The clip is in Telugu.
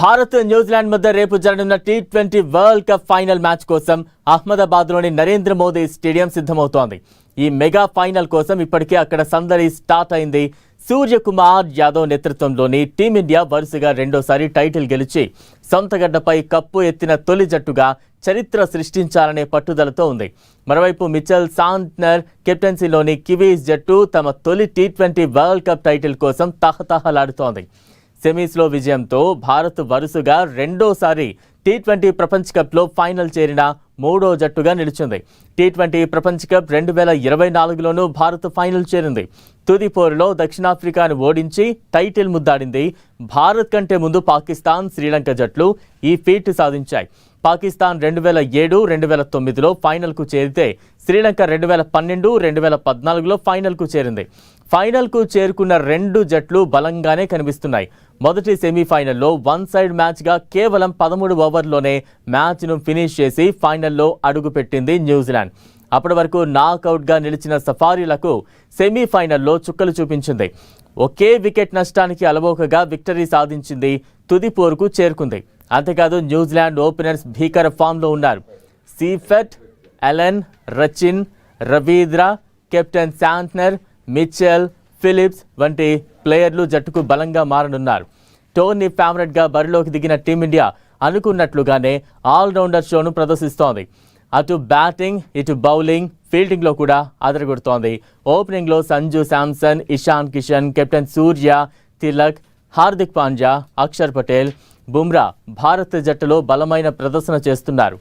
భారత్ న్యూజిలాండ్ మధ్య రేపు జరగనున్న T20 world cup final match కోసం అహ్మదాబాద్లోని నరేంద్ర మోదీ స్టేడియం సిద్ధమవుతోంది. ఈ మెగా ఫైనల్ కోసం ఇప్పటికే అక్కడ సందడి స్టార్ట్ అయింది. సూర్యకుమార్ యాదవ్ నేతృత్వంలోని టీమిండియా వరుసగా రెండోసారి టైటిల్ గెలిచి సొంతగడ్డపై కప్పు ఎత్తిన తొలి జట్టుగా చరిత్ర సృష్టించాలనే పట్టుదలతో ఉంది. మరోవైపు మిచెల్ శాంట్నర్ కెప్టెన్సీలోని కివీస్ జట్టు తమ తొలి టీ20 వరల్డ్ కప్ టైటిల్ కోసం తహతహలాడుతోంది. సెమీస్లో విజయంతో భారత్ వరుసగా రెండోసారి టీ20 ప్రపంచ కప్లో ఫైనల్ చేరిన మూడో జట్టుగా నిలిచింది. టీ20 ప్రపంచ కప్ 2024లోనూ భారత్ ఫైనల్ చేరింది. తుది పోరులో దక్షిణాఫ్రికాను ఓడించి టైటిల్ ముద్దాడింది. భారత్ కంటే ముందు పాకిస్తాన్, శ్రీలంక జట్లు ఈ ఫీట్ సాధించాయి. పాకిస్తాన్ 2007, 2009లో ఫైనల్కు చేరితే శ్రీలంక 2012, 2014లో ఫైనల్కు చేరింది. ఫైనల్కు చేరుకున్న రెండు జట్లు బలంగానే కనిపిస్తున్నాయి. మొదటి సెమీఫైనల్లో వన్ సైడ్ మ్యాచ్గా కేవలం 13 ఓవర్లోనే మ్యాచ్ను ఫినిష్ చేసి ఫైనల్లో అడుగుపెట్టింది న్యూజిలాండ్. అప్పటి వరకు నాకౌట్గా నిలిచిన సఫారీలకు సెమీఫైనల్లో చుక్కలు చూపించింది. ఒకే వికెట్ నష్టానికి అలవోకగా విక్టరీ సాధించింది. తుది పోరుకు చేరుకుంది. అంతేకాదు న్యూజిలాండ్ ఓపెనర్స్ భీకర ఫామ్లో ఉన్నారు. Seifert, Allen, Rachin, Ravindra, captain Santner, Mitchell, Phillips వంటి ప్లేయర్లు జట్టుకు బలంగా మారనున్నారు. టోర్నీ ఫేవరెట్గా బరిలోకి దిగిన టీమిండియా అనుకున్నట్లుగానే ఆల్రౌండర్ షోను ప్రదర్శిస్తోంది. అటు బ్యాటింగ్, ఇటు బౌలింగ్, ఫీల్డింగ్లో కూడా అదరగొడుతోంది. ఓపెనింగ్లో సంజు శాంసన్, ఇషాన్ కిషన్, కెప్టెన్ సూర్య, తిలక్, హార్దిక్ పాండ్యా, అక్షర్ పటేల్, బుమ్రా భారత్ జట్టులో బలమైన ప్రదర్శన చేస్తున్నారు.